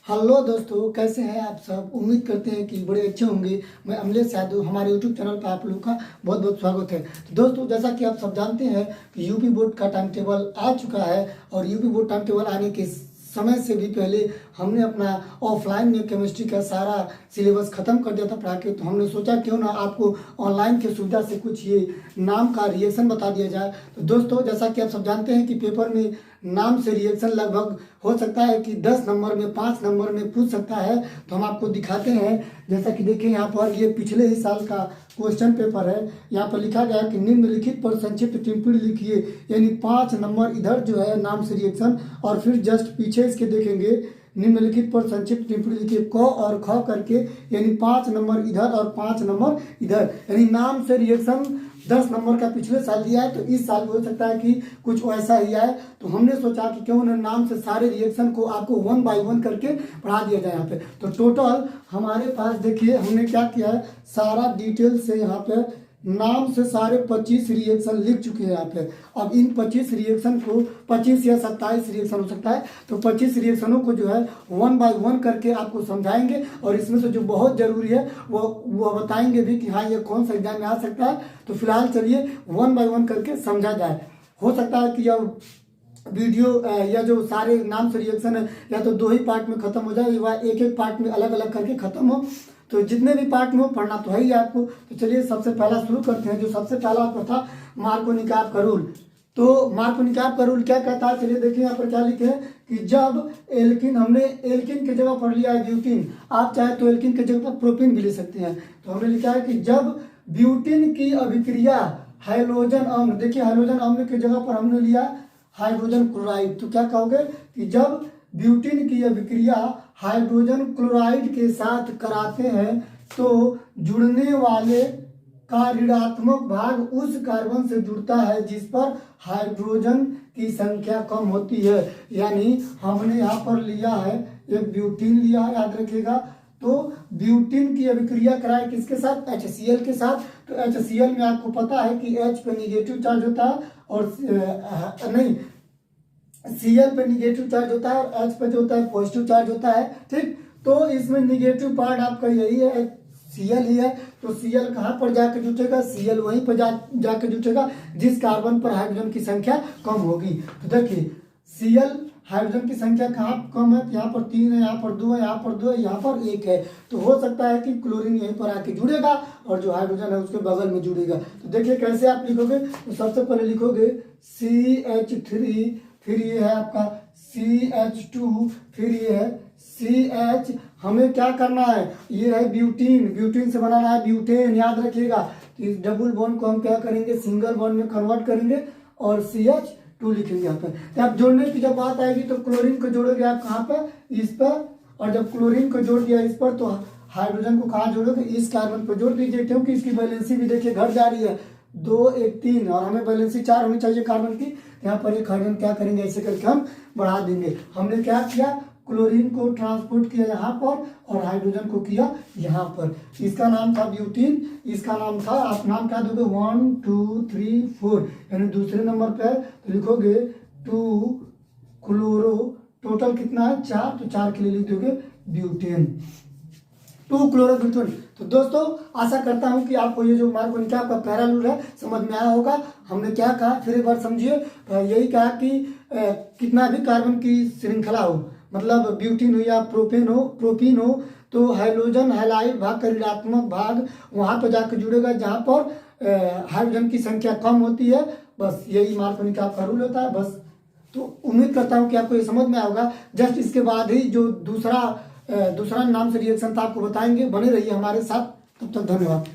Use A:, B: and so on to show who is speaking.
A: Hello दोस्तों, कैसे हैं आप सब। उम्मीद करते हैं कि बड़े अच्छे होंगे। मैं अमलेश यादव, हमारे यूट्यूब चैनल पर आप लोगों का बहुत बहुत स्वागत है। तो दोस्तों, जैसा कि आप सब जानते हैं कि यूपी बोर्ड का टाइम टेबल आ चुका है और यूपी बोर्ड टाइम टेबल आने के समय से भी पहले हमने अपना ऑफलाइन में केमिस्ट्री का सारा सिलेबस ख़त्म कर दिया था पढ़ा के। तो हमने सोचा क्यों ना आपको ऑनलाइन की सुविधा से कुछ ये नाम का रिएक्शन बता दिया जाए। तो दोस्तों, जैसा कि आप सब जानते हैं कि पेपर में नाम से रिएक्शन लगभग हो सकता है कि 10 नंबर में 5 नंबर में पूछ सकता है। तो हम आपको दिखाते हैं। जैसा कि देखिए यहाँ पर ये पिछले ही साल का क्वेश्चन पेपर है। यहाँ पर लिखा गया कि निम्नलिखित पर संक्षिप्त टिप्पणी लिखिए, यानी 5 नंबर इधर जो है नाम से रिएक्शन, और फिर जस्ट पीछे इसके देखेंगे निम्नलिखित पर संक्षिप्त टिप्पणी लिखिए क और ख करके, यानी 5 नंबर इधर और 5 नंबर इधर, यानी नाम से रिएक्शन 10 नंबर का पिछले साल दिया है। तो इस साल हो सकता है कि कुछ वैसा ही आए। तो हमने सोचा कि क्यों ना नाम से सारे रिएक्शन को आपको 1 बाय 1 करके पढ़ा दिया जाए यहाँ पे। तो टोटल हमारे पास देखिए हमने क्या किया है, सारा डिटेल से यहाँ पे नाम से सारे 25 रिएक्शन लिख चुके हैं यहाँ पे। अब इन 25 रिएक्शन को 25 या 27 रिएक्शन हो सकता है, तो 25 रिएक्शनों को जो है 1 बाय 1 करके आपको समझाएंगे और इसमें से जो बहुत जरूरी है वो बताएंगे भी कि हाँ ये कौन सा एग्जाम में आ सकता है। तो फिलहाल चलिए 1 बाय 1 करके समझा जाए। हो सकता है कि यह वीडियो या जो सारे नाम से रिएक्शन है या तो 2 ही पार्ट में खत्म हो जाए या एक एक पार्ट में अलग अलग करके खत्म हो। तो जितने भी पार्ट में हो पढ़ना तो है ही आपको। तो चलिए सबसे पहला शुरू करते हैं। जो सबसे पहला आपका था मार्कोनिकाव का रूल। तो मार्कोनिकाव का रूल क्या कहता है, चलिए देखिए यहाँ पर क्या लिखे हैं कि जब एल्किन, हमने एल्किन की जगह पढ़ लिया है ब्यूटीन, आप चाहे तो एल्किन की जगह पर प्रोपीन भी ले सकते हैं। तो हमने लिखा है कि जब ब्यूटीन की अभिक्रिया हाइड्रोजन अम्ल, देखिए हाइड्रोजन अम्ल की जगह पर हमने लिया हाइड्रोजन क्लोराइड। तो क्या कहोगे कि जब ब्यूटीन की अभिक्रिया हाइड्रोजन क्लोराइड के साथ कराते हैं तो जुड़ने वाले का ऋणात्मक भाग उस कार्बन से जुड़ता है जिस पर हाइड्रोजन की संख्या कम होती है। यानी हमने यहाँ पर लिया है एक ब्यूटीन लिया है, याद रखिएगा। तो ब्यूटीन की अभिक्रिया कराए किसके साथ, HCl के साथ। तो HCl में आपको पता है कि H पे निगेटिव चार्ज होता है और नहीं, Cl पे निगेटिव चार्ज होता है और H पे जो होता है पॉजिटिव चार्ज होता है। ठीक, तो इसमें निगेटिव पार्ट आपका यही है, Cl ही है। तो Cl कहाँ पर जाकर जुटेगा, Cl वहीं पर जाकर जुटेगा जिस कार्बन पर हाइड्रोजन की संख्या कम होगी। तो देखिए Cl हाइड्रोजन की संख्या कहाँ कम है, यहाँ पर 3 है, यहाँ पर 2 है, यहाँ पर 2 है, यहाँ पर 1 है। तो हो सकता है कि क्लोरीन यहीं पर आके जुड़ेगा और जो हाइड्रोजन है उसके बगल में जुड़ेगा। तो देखिए कैसे आप लिखोगे। तो सबसे पहले लिखोगे CH3, फिर ये है आपका CH2, फिर ये है CH। हमें क्या करना है, ये है ब्यूटीन, ब्यूटीन से बनाना है ब्यूटेन, याद रखिएगा। तो इस डबल बॉन्ड को हम क्या करेंगे, सिंगल बॉन्ड में कन्वर्ट करेंगे और CH2 लिखेंगे यहाँ पे। तो आप जोड़ने की जब बात आएगी तो क्लोरीन को जोड़ोगे आप कहाँ पे, इस पर, और जब क्लोरीन को जोड़ दिया इस पर तो हाइड्रोजन को कहाँ जोड़ोगे, इस कार्बन पर जोड़ दीजिए। क्योंकि इसकी वैलेंसी भी देखिए घट जा रही है, 2 1 3 और हमें वैलेंसी 4 होनी चाहिए कार्बन की। यहाँ पर एक हाइड्रोजन क्या करेंगे, ऐसे करके हम बढ़ा देंगे। हमने क्या किया, क्लोरीन को ट्रांसपोर्ट किया यहाँ पर और हाइड्रोजन को किया यहाँ पर। इसका नाम था ब्यूटीन, इसका नाम था, आप नाम क्या दोगे, 1 2 3 4, यानी दूसरे नंबर पर तो लिखोगे 2 क्लोरो, टोटल कितना है 4, तो 4 के लिए लिख दोगे ब्यूटेन, 2 क्लोरोब्यूटेन। तो दोस्तों आशा करता हूं कि आपको ये जो मार्कोनिकाव का पहला रूल है समझ में आया होगा। हमने क्या कहा फिर एक बार समझिए। यही कहा कि कितना भी कार्बन की श्रृंखला हो, मतलब ब्यूटीन हो या प्रोपीन हो, तो हाइड्रोजन हैलाइड भाग का ऋणात्मक भाग वहां पर जाकर जुड़ेगा जहां पर हाइड्रोजन की संख्या कम होती है। बस यही मार्कोनिकाव का रूल होता है बस। तो उम्मीद करता हूँ कि आपको ये समझ में आएगा। जस्ट इसके बाद ही जो दूसरा नाम से रिएक्शन था आपको बताएंगे। बने रहिए हमारे साथ, तब तक धन्यवाद।